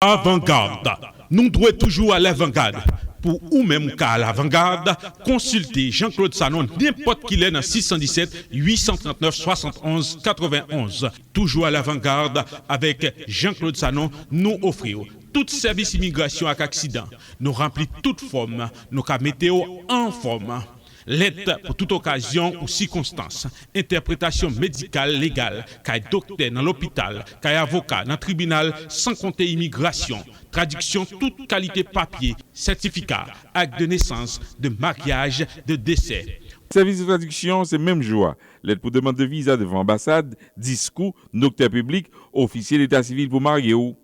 Avant-garde. Nous devons toujours à l'avant-garde. Pour ou même qu'à l'avant-garde, consultez Jean-Claude Sanon n'importe qui est dans 617 839 71 91. Toujours à l'avant-garde avec Jean-Claude Sanon, nous offrons tout service immigration avec accident. Nous remplissons toute forme, nous mettons en forme. L'aide pour toute occasion ou circonstance. Interprétation médicale légale, qu'un docteur dans l'hôpital, qu'un avocat dans le tribunal, sans compter immigration. Traduction toute qualité papier, certificat, acte de naissance, de mariage, de décès. Service de traduction, c'est même joie. L'aide pour demande de visa devant ambassade, discours, notary public, officier d'état civil pour marier ou.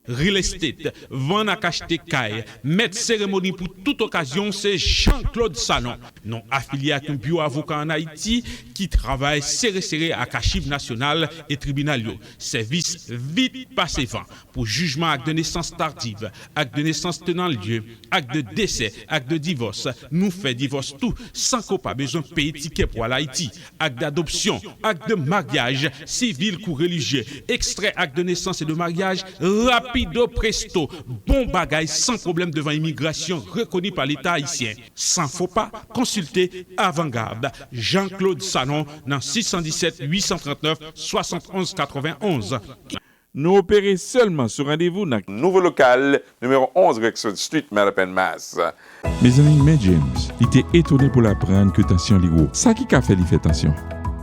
Real estate, vendre à acheter caille, mettre cérémonie pour toute occasion, c'est Jean-Claude Sanon. Non affilié à un bureau avocat en Haïti qui travaille serré à Archives nationales et tribunal. Service vite passé vent pour jugement acte de naissance tardive, acte de naissance tenant lieu, acte de décès, acte de divorce. Nous fait divorce tout sans qu'on pas besoin de payer ticket pour l'Haïti. Acte d'adoption, acte de mariage, civil ou religieux, extrait acte de naissance et de mariage, rapido presto, bon bagage sans problème devant immigration reconnu par l'État haïtien. Sans faux pas, consultez Avant-Garde. Jean-Claude Sanon dans 617 839 71 91. Nous opérons seulement sur rendez-vous dans le nouveau local, numéro 11 Rexford Street, Mattapan, Mass. Mes amis, mais James, il était étonné pour l'apprendre que tension li haut. Ça qui a fait, il fait tension.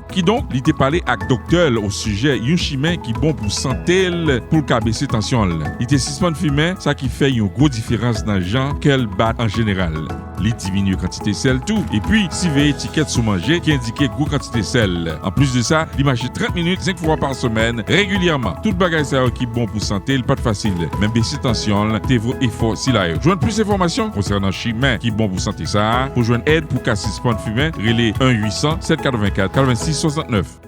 Qui donc, il était parlé avec docteur au sujet d'un chemin qui est bon pour santé pour le baisser tension. Il était suspend fumer, ça qui fait une grosse différence dans le genre qu'elle bat en général. Il diminue quantité de sel tout. Et puis, si vous avez étiquette sous manger qui indique grosse quantité de sel. En plus de ça, il marche 30 minutes, 5 fois par semaine, régulièrement. Tout bagage ça qui est bon pour santé, pas de facile. Même baisser tension, t'es vos efforts si là. Joindre plus d'informations concernant chemin qui est bon pour santé ça. Pour joindre aide pour casser suspend fumer, relais 1-800-784-46 69.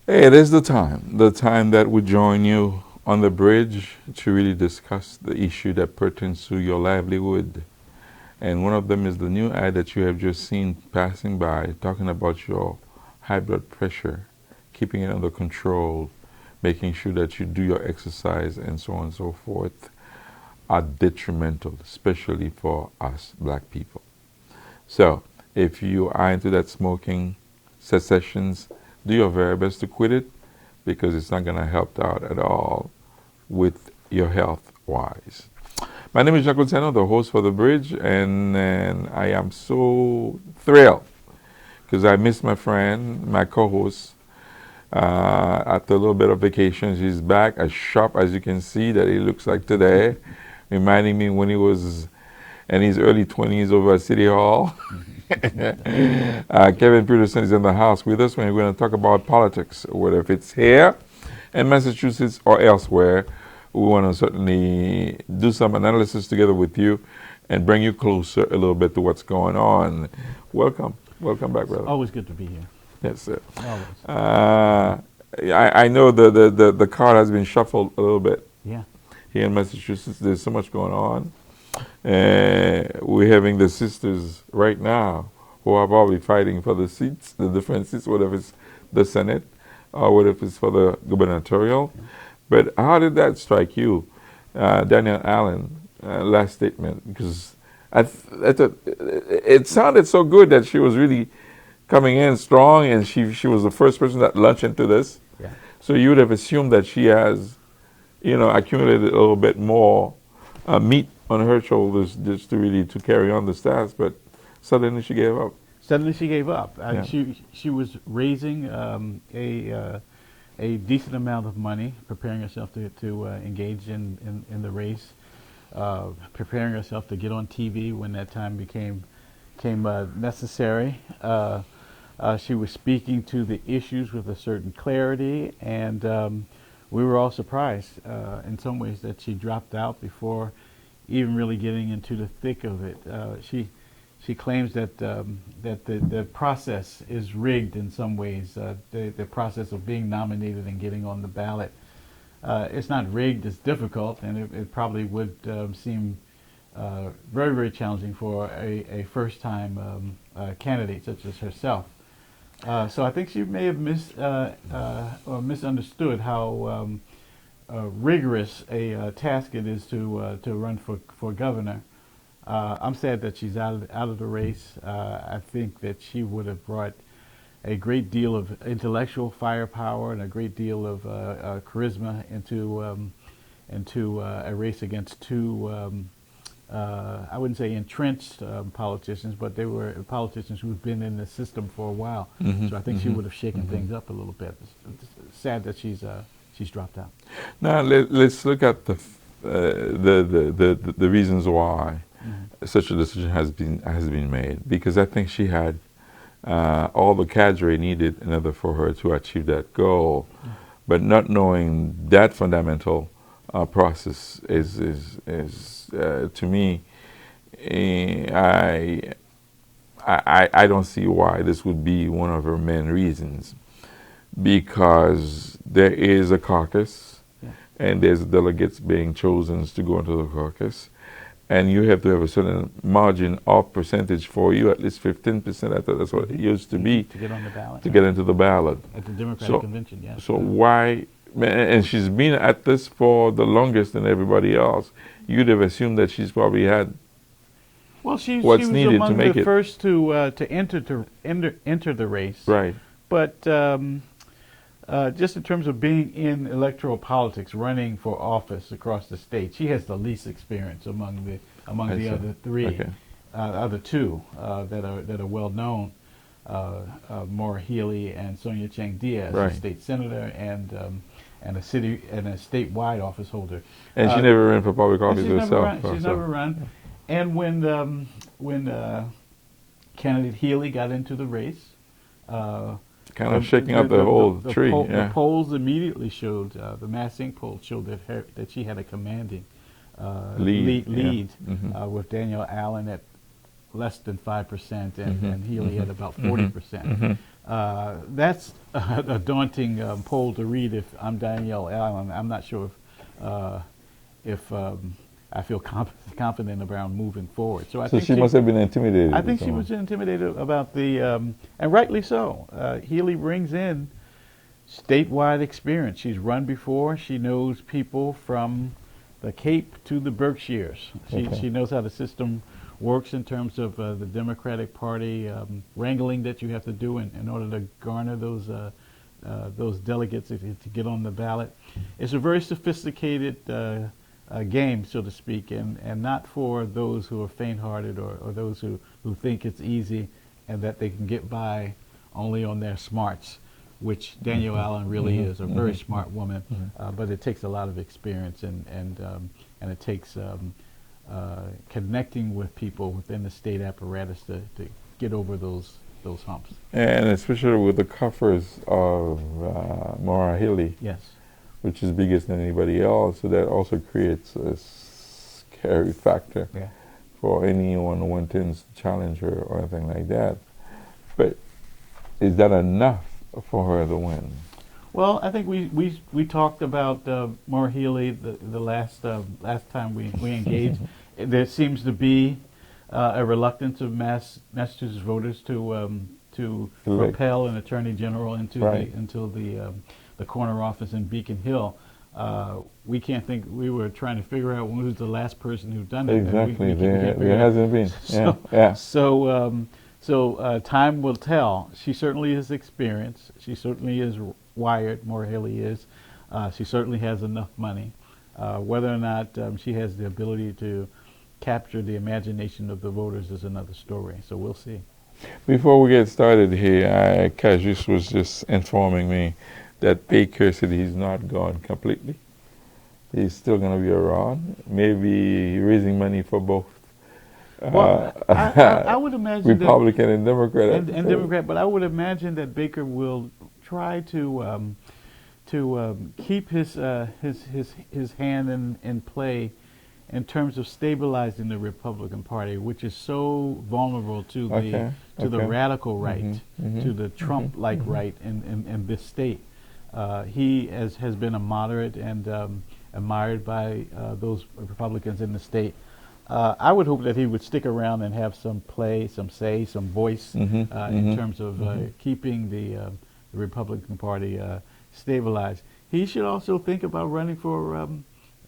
Hey, it is the time that we join you on the bridge to really discuss the issue that pertains to your livelihood. And one of them is the new ad that you have just seen passing by, talking about your high blood pressure, keeping it under control, making sure that you do your exercise and so on and so forth, are detrimental, especially for us black people. So, if you are into that smoking cessations, do your very best to quit it because it's not going to help out at all with your health-wise. My name is Jean-Claude Sanon, the host for The Bridge, and I am so thrilled because I miss my friend, my co-host. After a little bit of vacation, she's back as sharp as you can see that he looks like today, reminding me when he was in his early 20s over at City Hall. Kevin Peterson is in the house with us when we're going to talk about politics, whether if it's here in Massachusetts or elsewhere. We want to certainly do some analysis together with you and bring you closer a little bit to what's going on. Welcome back, brother. Always good to be here. Yes, sir. Always. I know the card has been shuffled a little bit. Yeah. Here in Massachusetts, there's so much going on. We're having the sisters right now who are probably fighting for the seats, the different seats, whether it's the Senate or whether it's for the gubernatorial. But how did that strike you, Daniel Allen, last statement? Because it sounded so good that she was really coming in strong and she was the first person that launched into this. Yeah. So you would have assumed that she has, accumulated a little bit more meat on her shoulders just to carry on the task, but suddenly she gave up. Suddenly she gave up. Yeah. She was raising a decent amount of money, preparing herself to engage in the race, preparing herself to get on TV when that time became necessary. She was speaking to the issues with a certain clarity, and we were all surprised in some ways that she dropped out before even really getting into the thick of it. She claims that the process is rigged in some ways. The process of being nominated and getting on the ballot, it's not rigged. It's difficult, and it probably would seem very, very challenging for a first-time candidate such as herself. So I think she may have misunderstood how rigorous a task it is to run for governor. I'm sad that she's out of the race. I think that she would have brought a great deal of intellectual firepower and a great deal of charisma into a race against two, I wouldn't say entrenched politicians, but they were politicians who've been in the system for a while. So I think she would have shaken things up a little bit. It's sad that she's dropped out. Now let's look at the reasons why such a decision has been made, because I think she had all the cadre needed in order for her to achieve that goal, but not knowing that fundamental process is to me, I don't see why this would be one of her main reasons, because there is a caucus and there's delegates being chosen to go into the caucus, and you have to have a certain margin of percentage for you, at least 15%. I thought that's what it used to be. To get on the ballot. To get into the ballot. At the Democratic convention, yes. So why, and she's been at this for the longest than everybody else. You'd have assumed that she's probably had what's she was needed among to make the it. first to enter the race. Right. But just in terms of being in electoral politics, running for office across the state, she has the least experience among the other three, other two that are well known. Maura Healey and Sonia Chang Diaz, a state senator and a statewide office holder. And she never ran for public office herself. She's never run. And when candidate Healey got into the race, kind of shaking up the whole tree. The polls immediately showed, the massing polls showed that she had a commanding lead with Danielle Allen at less than 5% and Healey at about 40%. That's a daunting poll to read. If I'm Danielle Allen, I'm not sure if I feel confident about moving forward. So think she must have been intimidated. I think she was intimidated about the, and rightly so. Healey brings in statewide experience. She's run before. She knows people from the Cape to the Berkshires. She knows how the system works in terms of the Democratic Party wrangling that you have to do in order to garner those delegates to get on the ballot. It's a very sophisticated game, so to speak, and not for those who are faint-hearted or those who think it's easy and that they can get by only on their smarts, which Danielle Allen really is, a very smart woman, but it takes a lot of experience and it takes connecting with people within the state apparatus to get over those humps. And especially with the coffers of Maura Healey. Yes. Which is bigger than anybody else, so that also creates a scary factor for anyone who intends to challenge her or anything like that. But is that enough for her to win? Well, I think we talked about Maura Healey the last time we engaged. There seems to be a reluctance of Massachusetts voters to propel an attorney general into the corner office in Beacon Hill. We can't think. We were trying to figure out who's the last person who's done it. Exactly, there hasn't been. So time will tell. She certainly is experienced. She certainly is wired. Maura Healey is. She certainly has enough money. Whether or not she has the ability to capture the imagination of the voters is another story. So we'll see. Before we get started here, Cassius was just informing me that Baker said he's not gone completely. He's still going to be around, maybe raising money for both Well, I would imagine Republican and Democrat. And Democrat, but I would imagine that Baker will try to keep his hand in play in terms of stabilizing the Republican Party, which is so vulnerable to the radical right, to the Trump-like right in this state. He has been a moderate and admired by those Republicans in the state. I would hope that he would stick around and have some play, some say, some voice in terms of keeping the Republican Party stabilized. he should also think about running for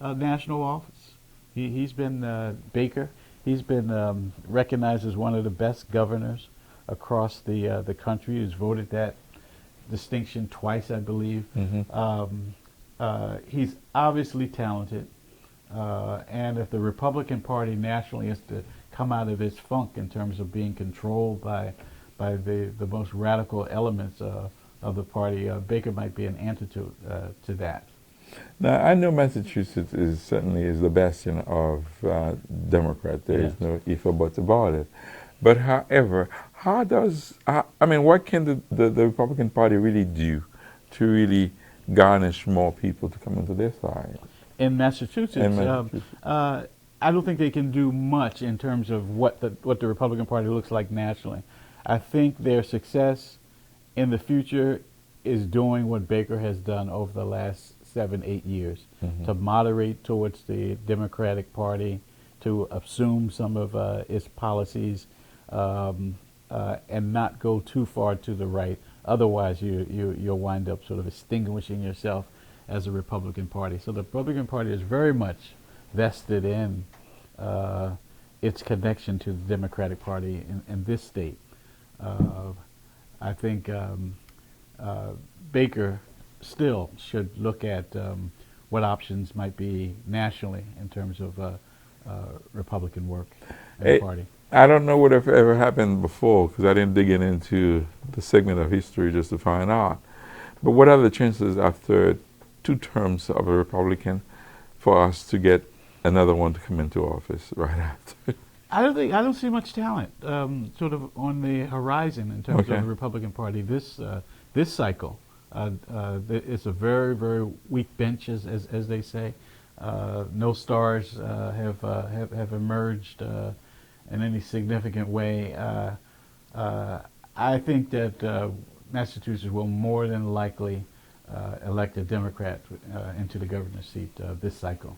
national office. He's been Baker. He's been recognized as one of the best governors across the country. He's voted that distinction twice, I believe. He's obviously talented, and if the Republican Party nationally is to come out of its funk in terms of being controlled by the most radical elements of the party, Baker might be an antidote to that. Now, I know Massachusetts certainly is the bastion of Democrat. There is no if or buts about it. But however, what can the Republican Party really do to really garnish more people to come into their side? In Massachusetts, I don't think they can do much in terms of what the Republican Party looks like nationally. I think their success in the future is doing what Baker has done over the last 7-8 years, to moderate towards the Democratic Party, to assume some of its policies, and not go too far to the right. Otherwise, you'll wind up sort of extinguishing yourself as a Republican Party. So the Republican Party is very much vested in its connection to the Democratic Party in this state. I think Baker still should look at what options might be nationally in terms of Republican work in the party. I don't know what ever happened before because I didn't dig into the segment of history just to find out. But what are the chances after 2 terms of a Republican for us to get another one to come into office right after? I don't see much talent sort of on the horizon in terms of the Republican Party this cycle. It's a very, very weak bench, as they say. No stars have emerged in any significant way. I think that Massachusetts will more than likely elect a Democrat into the governor's seat this cycle.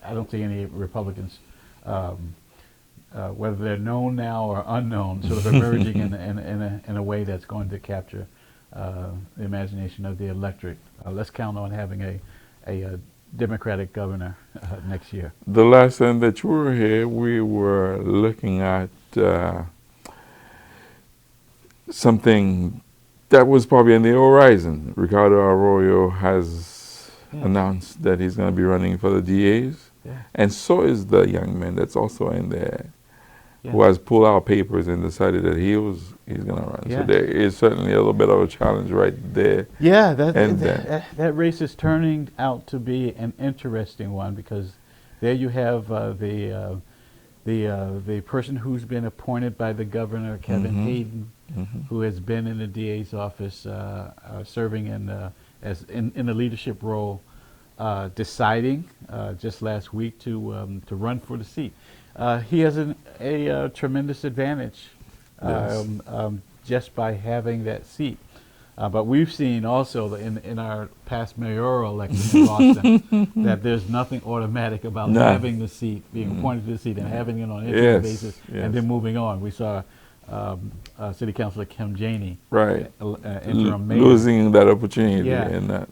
I don't see any Republicans, whether they're known now or unknown, sort of emerging in a way that's going to capture the imagination of the electorate. Let's count on having a Democratic governor next year. The last time that you were here, we were looking at something that was probably on the horizon. Ricardo Arroyo has announced that he's going to be running for the DAs, and so is the young man that's also in there, who has pulled out papers and decided that he's going to run. So there is certainly a little bit of a challenge right there. Yeah, that race is turning out to be an interesting one because there you have the person who's been appointed by the governor, Kevin Hayden, who has been in the DA's office, serving in the leadership role, deciding just last week to run for the seat. He has a tremendous advantage just by having that seat. But we've seen also in our past mayoral election in Boston that there's nothing automatic about having the seat, being appointed to the seat, and having it on an interim basis, and then moving on. We saw City Councilor Kim Janey, interim mayor, losing that opportunity. In that.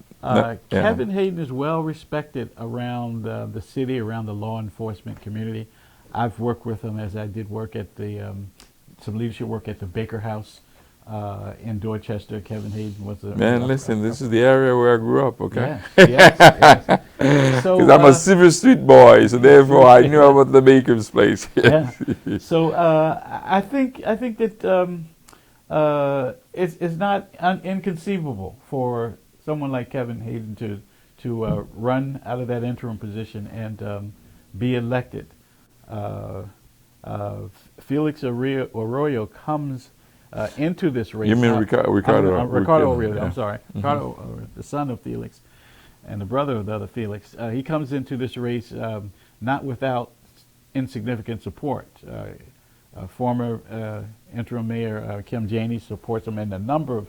Kevin Hayden is well respected around the city, around the law enforcement community. I've worked with him as I did work at some leadership work at the Baker House in Dorchester. Kevin Hayden was the listen, this is the area where I grew up. Okay. Yes. So because I'm a Silver Street boy, so therefore I knew about the Baker's place. So I think that it's not inconceivable for someone like Kevin Hayden to run out of that interim position and be elected. Felix Arroyo comes into this race. You mean Ricardo Arroyo? I'm sorry, Ricardo, the son of Felix, and the brother of the other Felix. He comes into this race not without insignificant support. Former interim mayor Kim Janey supports him, and a number of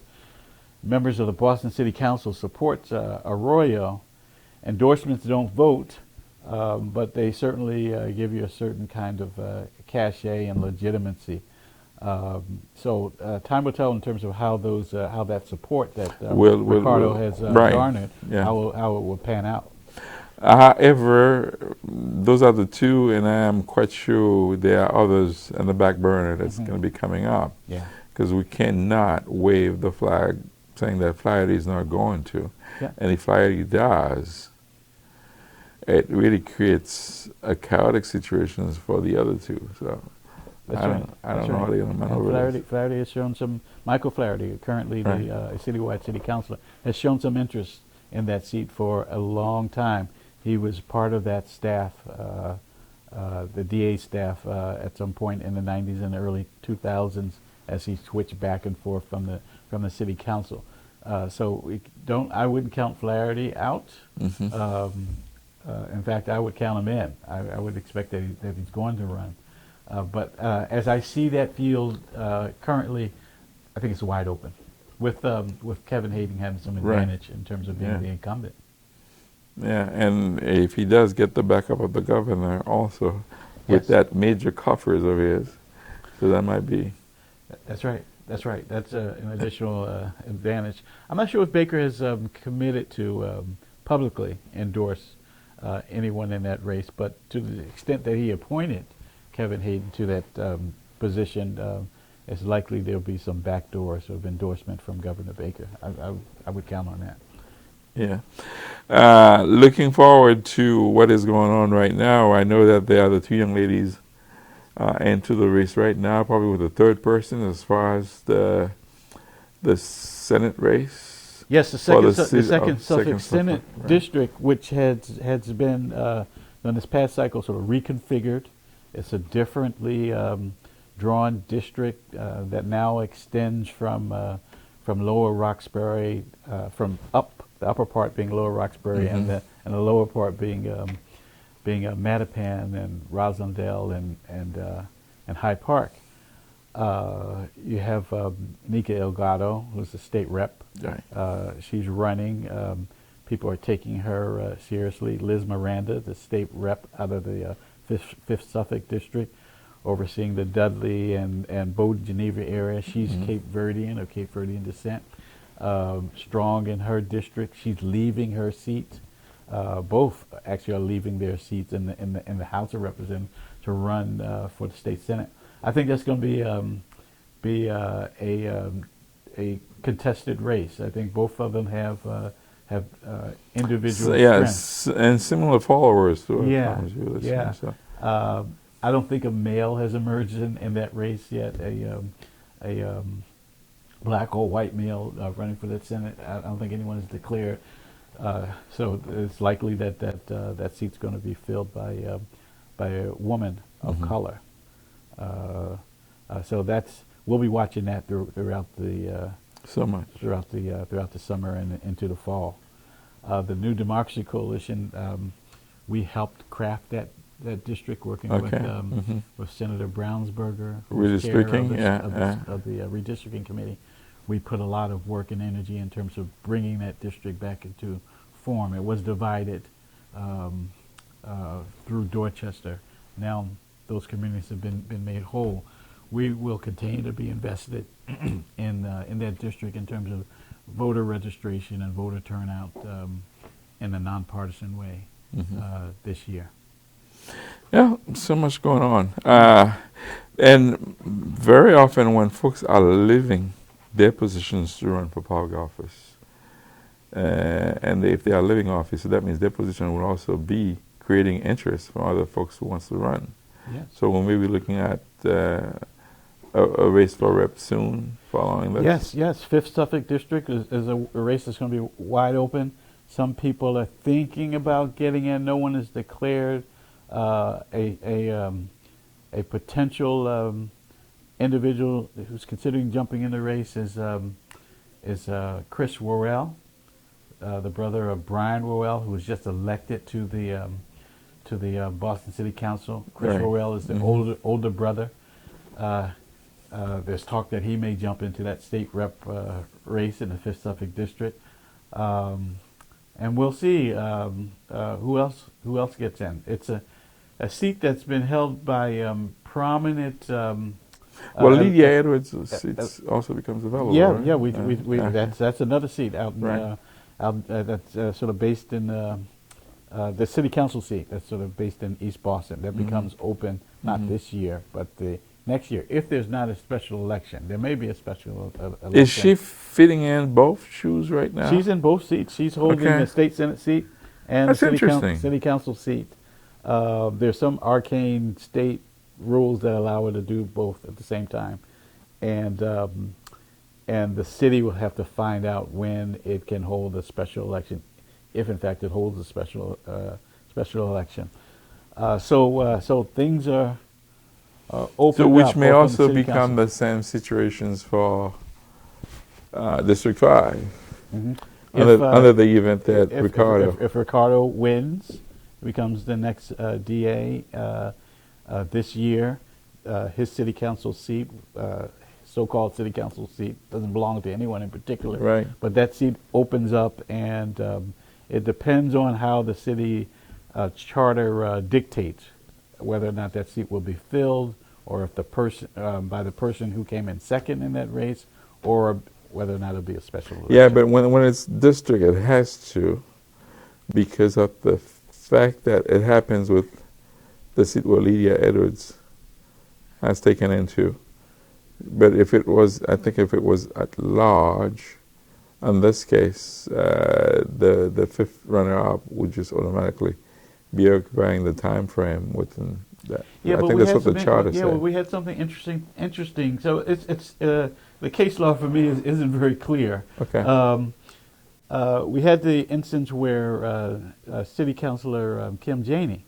members of the Boston City Council supports Arroyo. Endorsements don't vote. But they certainly give you a certain kind of cachet and legitimacy. So time will tell in terms of how those how that support that will Ricardo has right. garnered, Yeah. how it will pan out. However, those are the two, and I am quite sure there are others in the back burner that's going to be coming up. Yeah. Because we cannot wave the flag saying that Florida is not going to. Yeah. And if Florida does, it really creates a chaotic situation for the other two. So That's I right. don't know how they're going to maneuver this. Flaherty has shown some. Michael Flaherty, currently Right. the citywide city councilor, has shown some interest in that seat for a long time. He was part of that staff, the DA staff, at some point in the 90s and the early 2000s, as he switched back and forth from the city council. So I wouldn't count Flaherty out. In fact, I would count him in. I would expect that he's going to run. But as I see that field currently, I think it's wide open, with Kevin Hayden having some advantage in terms of being the incumbent. Yeah, and if he does get the backup of the governor also, with that major coffers of his, so that might be. That's right. That's right. That's an additional advantage. I'm not sure if Baker has committed to publicly endorse anyone in that race, but to the extent that he appointed Kevin Hayden to that position, it's likely there'll be some backdoor sort of endorsement from Governor Baker. I would count on that. Yeah. Looking forward to what is going on right now. I know that there are the two young ladies into the race right now, probably with the third person as far as the Senate race. Yes, the second Suffolk Senate district, which has been in this past cycle sort of reconfigured. It's a differently drawn district that now extends from Lower Roxbury, the upper part being Lower Roxbury, and the lower part being Mattapan and Roslindale and Hyde Park. You have Nika Elgato, who's the state rep. Right. She's running. People are taking her seriously. Liz Miranda, the state rep out of the 5th Suffolk District, overseeing the Dudley and Bowdoin Geneva area. She's Cape Verdean, of Cape Verdean descent. Strong in her district. She's leaving her seat. Both actually are leaving their seats in the House of Representatives to run for the state Senate. I think that's going to be a contested race. I think both of them have individual strengths. And similar followers to it. Yeah. So. I don't think a male has emerged in that race yet. A black or white male running for that Senate. I don't think anyone has declared. So it's likely that seat's going to be filled by a woman of color. So we'll be watching that throughout the throughout the summer and into the fall. The New Democracy Coalition, we helped craft that district, working with Senator Brownsberger, who's chair of the redistricting committee. We put a lot of work and energy in terms of bringing that district back into form. It was divided through Dorchester. Now those communities have been made whole. We will continue to be invested in that district in terms of voter registration and voter turnout in a nonpartisan way this year. Yeah, so much going on. And very often when folks are leaving their positions to run for public office, and if they are leaving office, so that means their position will also be creating interest from other folks who wants to run. Yes. So when we be looking at a race for rep soon following that. Yes. 5th Suffolk District is a race that's going to be wide open. Some people are thinking about getting in. No one has declared a potential individual who's considering jumping in the race is Chris Worrell, the brother of Brian Worrell, who was just elected to the Boston City Council. Chris Worrell is the older brother. There's talk that he may jump into that state rep race in the 5th Suffolk District, and we'll see who else gets in. It's a seat that's been held by prominent Well, Lydia Edwards' seat also becomes available. Yeah, right? yeah. That's another seat out in, Right. that's sort of based in the city council seat. That's sort of based in East Boston. That becomes open not this year, but the next year. If there's not a special election, there may be a special election. Is she fitting in both shoes right now? She's in both seats. She's holding Okay. the state senate seat and That's the interesting. city council seat. There's some arcane state rules that allow her to do both at the same time, and the city will have to find out when it can hold a special election, if in fact it holds a special election. So things are open. So which may both on the also city become council. the same situations for District 5, Mhm. under the event that if Ricardo. If Ricardo wins, becomes the next DA this year, his city council seat, so-called city council seat, doesn't belong to anyone in particular. Right. But that seat opens up, and it depends on how the city charter dictates whether or not that seat will be filled, or if the person by the person who came in second in that race, or whether or not it'll be a special election. Yeah, but when it's district, it has to, because of the fact that it happens with the seat where Lydia Edwards has taken into. But if it was, I think if it was at large, in this case, the fifth runner-up would just automatically be occupying the time frame within that. Yeah, I but think we that's had what the some charter yeah, said. well, we had something interesting. So it's the case law for me isn't very clear. Okay. We had the instance where City Councilor Kim Janey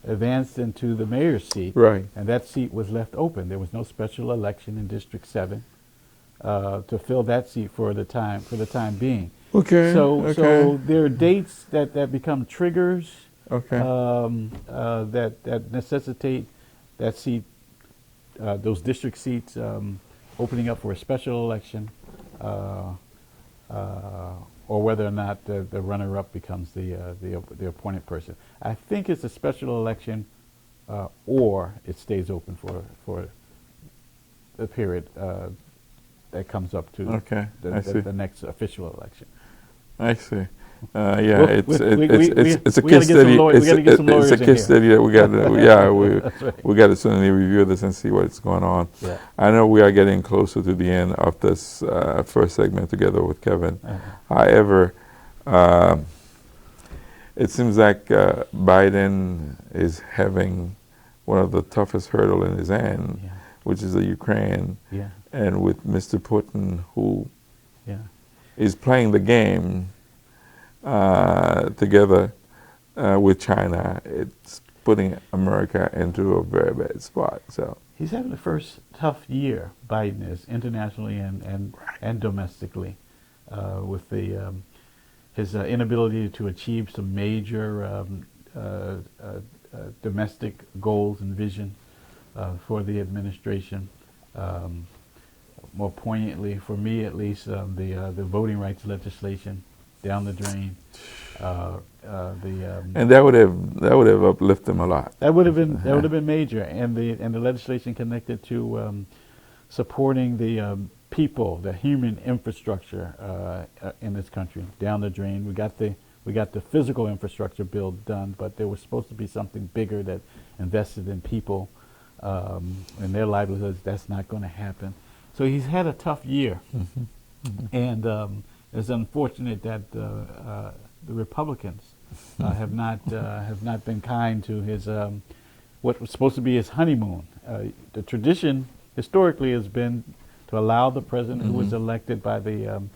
advanced into the mayor's seat, Right. and that seat was left open. There was no special election in District 7 to fill that seat for the time being. Okay. So there are dates that become triggers. Okay. That necessitate that seat, those district seats opening up for a special election, or whether or not the runner-up becomes the appointed person. I think it's a special election, or it stays open for the period that comes up to Okay, I see. the next official election. I see. Yeah, Well, it's a we gotta case get some study. lawyers- we gotta get some lawyers It's a in case here. study that we got. Yeah, That's right. we got to certainly review this and see what's going on. Yeah. I know we are getting closer to the end of this first segment together with Kevin. However, it seems like Biden is having one of the toughest hurdle in his hand, Yeah. which is the Ukraine, Yeah. and with Mr. Putin, who Yeah. is playing the game together with China. It's putting America into a very bad spot. So He's having the first tough year, Biden is, internationally and domestically, with his inability to achieve some major domestic goals and vision for the administration. More poignantly, for me at least, the voting rights legislation down the drain. and that would have uplifted him a lot. That would have been major, and the legislation connected to supporting the people, the human infrastructure in this country down the drain. We got the physical infrastructure bill done, but there was supposed to be something bigger that invested in people and their livelihoods. That's not going to happen. So he's had a tough year, and it's unfortunate that the Republicans have not been kind to his what was supposed to be his honeymoon. The tradition historically has been to allow the president who was elected by the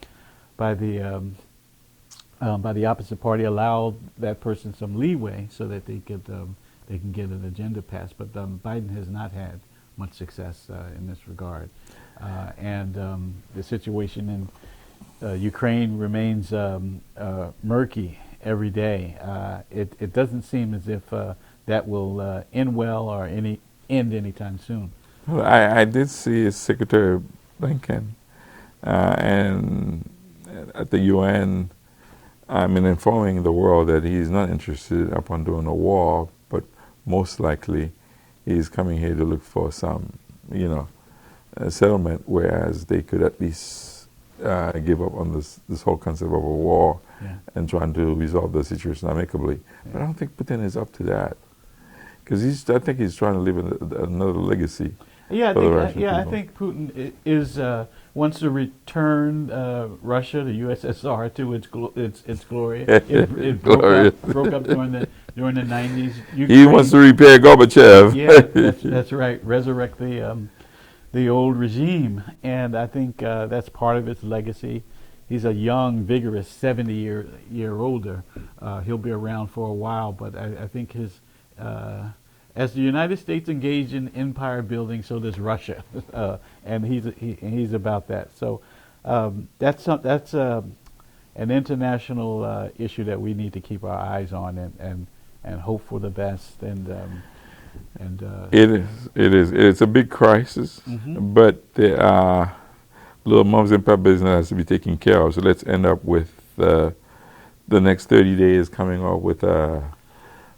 opposite party, allow that person some leeway so that they can get an agenda passed. But Biden has not had much success in this regard, and the situation in Ukraine remains murky every day. It doesn't seem as if that will end well or end anytime soon. Well, I did see Secretary Blinken and at the UN, informing the world that he's not interested upon doing a war, but most likely he's coming here to look for some settlement, whereas they could at least give up on this whole concept of a war and trying to resolve the situation amicably. Yeah. But I don't think Putin is up to that, because I think he's trying to leave another legacy. Yeah, I think Putin is wants to return Russia, the USSR, to its glory. It broke up during the 90s. Ukraine, he wants to repair Gorbachev. Yeah, that's right. Resurrect the old regime, and I think that's part of its legacy. He's a young, vigorous 70-year older. He'll be around for a while, but I think his as the United States engaged in empire building, so does Russia, and he's about that. So that's an international issue that we need to keep our eyes on and hope for the best. It's a big crisis, but there are little mums and papas that has to be taken care of. So let's end up with the next 30 days coming up with a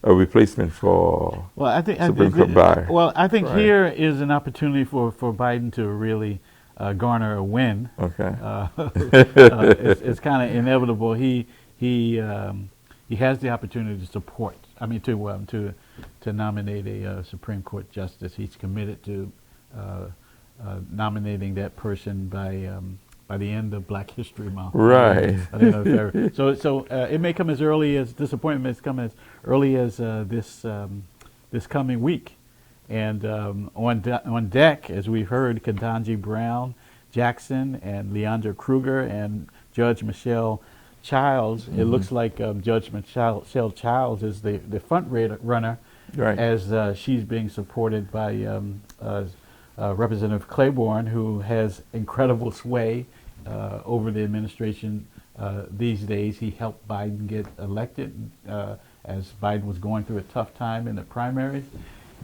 replacement for Supreme Court buyer. Well, I think here is an opportunity for Biden to really garner a win. Okay. It's kind of inevitable. He has the opportunity to support. I mean, to nominate a Supreme Court justice. He's committed to nominating that person by the end of Black History Month. Right. So it may come as early as disappointment. May come as early as this coming week, and on deck, as we've heard, Ketanji Brown Jackson and Leandra Kruger and Judge Michelle Childs. It looks like Judge Michelle Childs is the front runner, as she's being supported by Representative Claiborne, who has incredible sway over the administration these days. He helped Biden get elected as Biden was going through a tough time in the primaries,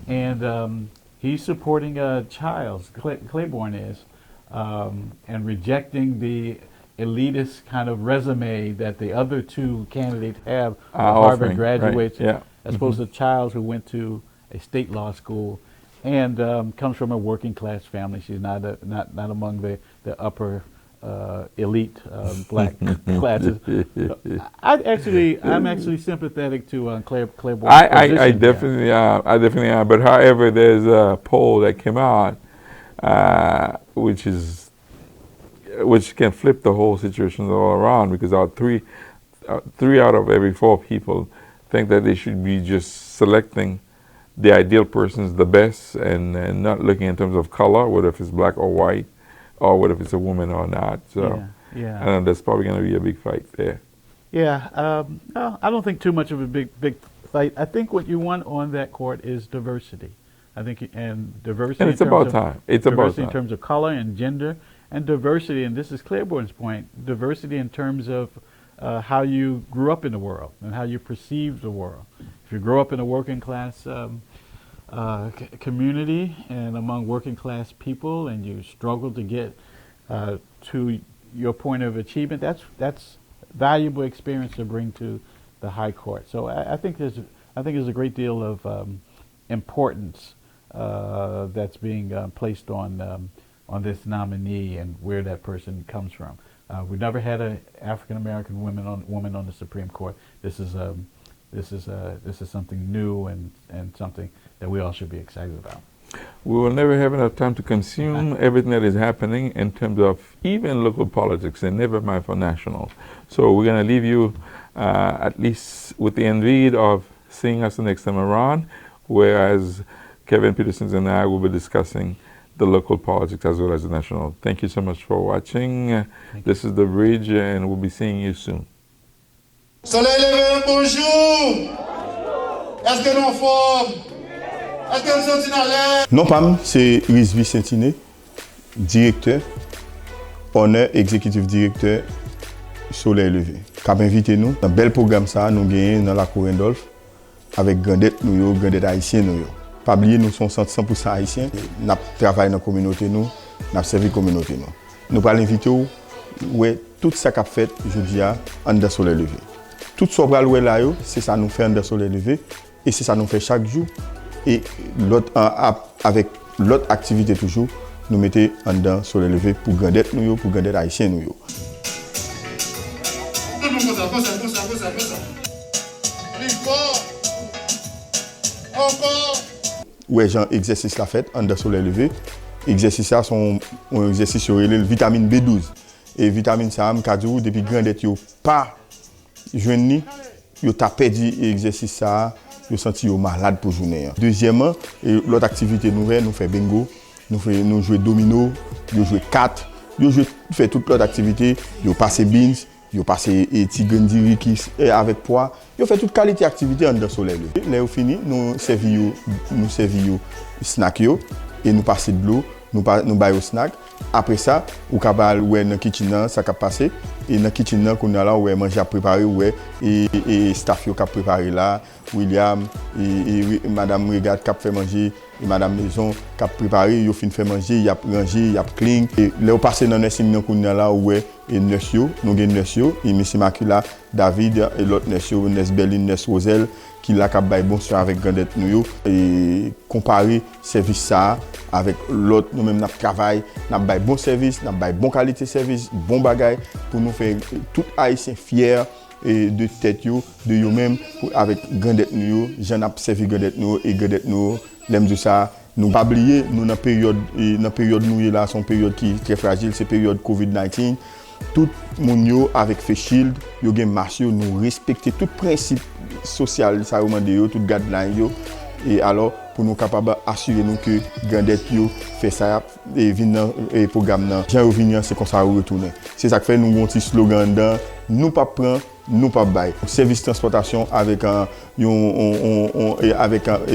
and he's supporting Childs. Claiborne is, and rejecting the elitist kind of resume that the other two candidates have, Harvard graduates, as opposed to Childs, who went to a state law school and comes from a working class family. She's not among the upper elite black classes. I'm actually sympathetic to Claiborne. I definitely am. But however, there's a poll that came out which can flip the whole situation all around, because three out of every 4 people think that they should be just selecting the ideal persons, the best, and not looking in terms of color, whether if it's black or white, or whether if it's a woman or not. So I know that's probably going to be a big fight there. Yeah, I don't think too much of a big fight. I think what you want on that court is diversity. I think, and diversity. And it's about time. It's about time. In terms of color and gender, and diversity, and this is Claiborne's point, diversity in terms of how you grew up in the world and how you perceive the world. If you grow up in a working class community and among working class people, and you struggle to get to your point of achievement, that's valuable experience to bring to the high court. So I think there's a great deal of importance that's being placed on this nominee and where that person comes from. We've never had an African American woman on the Supreme Court. This is something new and something that we all should be excited about. We will never have enough time to consume everything that is happening in terms of even local politics, and never mind for national. So we're going to leave you at least with the envy of seeing us the next time around, whereas Kevin Peterson and I will be discussing the local politics as well as the national. Thank you so much for watching. This is The Bridge, and we'll be seeing you soon. Soleil levé, bonjour. Est-ce que nous en forme? Est-ce que nous sommes en l'air? Non, Pam, c'est Rizvi Saint-Iné, directeur, honneur exécutif directeur Soleil levé. Cap invité nous dans bel programme ça nous gagnons dans la cour Randolph avec grandette nous grandette haïtien nous. Pas oublier nous sommes 100% haïtiens, n'a travaillé dans la communauté nous, n'a servi communauté nous. Nous pas l'inviter ouais tout ça qu'a fait aujourd'hui en dans Soleil levé. Tout ce qu'on va là, c'est ça nous fait en Soleil levé, et c'est ça nous fait chaque jour. Et l'autre avec l'autre activité toujours, nous mettons en dedans soleil levé pour grandir nous, pour grandir haïtien nous. Encore. Ouais, genre exercice la fête en dedans soleil levé. Exercice ça sont un exercice sur le vitamine B12 et vitamine ça me kadou depuis grandir yo pas jeune yo t'a perdu exercice ça, yo senti yo malade pour journée. Deuxièmement, l'autre activité nouvelle, nous fait bingo, nous jouer domino, nous jouer cartes, nous fait toute l'autre activité, yo passer beans, yo passer tigandiri qui avec poids, yo fait toute qualité activité en dans soleil. Là au fini, nous servi yo snack yo et nous passer de l'eau, nous bail au snack. Après ça, ou capable ouais dans kitchen ça cap passer et dans kitchen qu'on a là ouais manger à préparer ouais et staff yo cap préparer là William et madame regarde cap fait manger et madame maison cap préparer yo fin fait manger y a ranger y a clean et là on passer dans nursing qu'on a là ouais et nurse yo nous gagne nurse yo et monsieur Macula David et l'autre nurse yo nurse Berlin nurse Roselle qui là cap bail bon sur avec grandette nous yo et comparer service ça avec l'autre nous même n'a travail n'a bail bon service n'a bail bon qualité service bon bagage pour nous faire tout haïtien fier et de tête yo de yo même avec grandette nous j'en a servi grandette nous et grandette nous l'aime de ça nous pas oublier nous dans période nous là son période qui est très fragile c'est période Covid-19 tout moun yo avec face shield yo gen marché nous respecter tout principe social ça demande yo tout guideline yo et alors pour nous capable assurer nous que grandette yo fait ça et vinn et programme nan Jean revenir c'est comme ça retourner c'est ça que fait nous un petit slogan dedans nous pas prendre nous pas bail service transportation avec un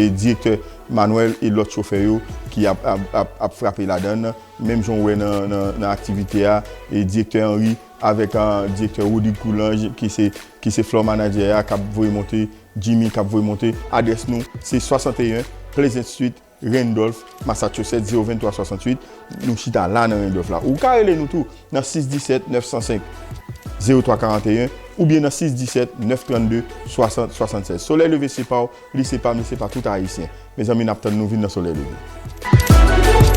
directeur Manuel et l'autre chauffeur qui a frappé la donne même Jean ouais dans activité et directeur Henri avec un directeur Rudy Coulange qui c'est floor manager qui va monter Jimmy qui va monter adresse nous c'est 61 Pleasant Street Randolph Massachusetts 02368 nous chita là dans Randolph là ou carrelez nous tout dans 617 905 0341 ou bien dans 617 932 60 76 soleil levé c'est pas lycée pas mais c'est pas tout haïtien mes amis n'attendent nous venir dans soleil levé.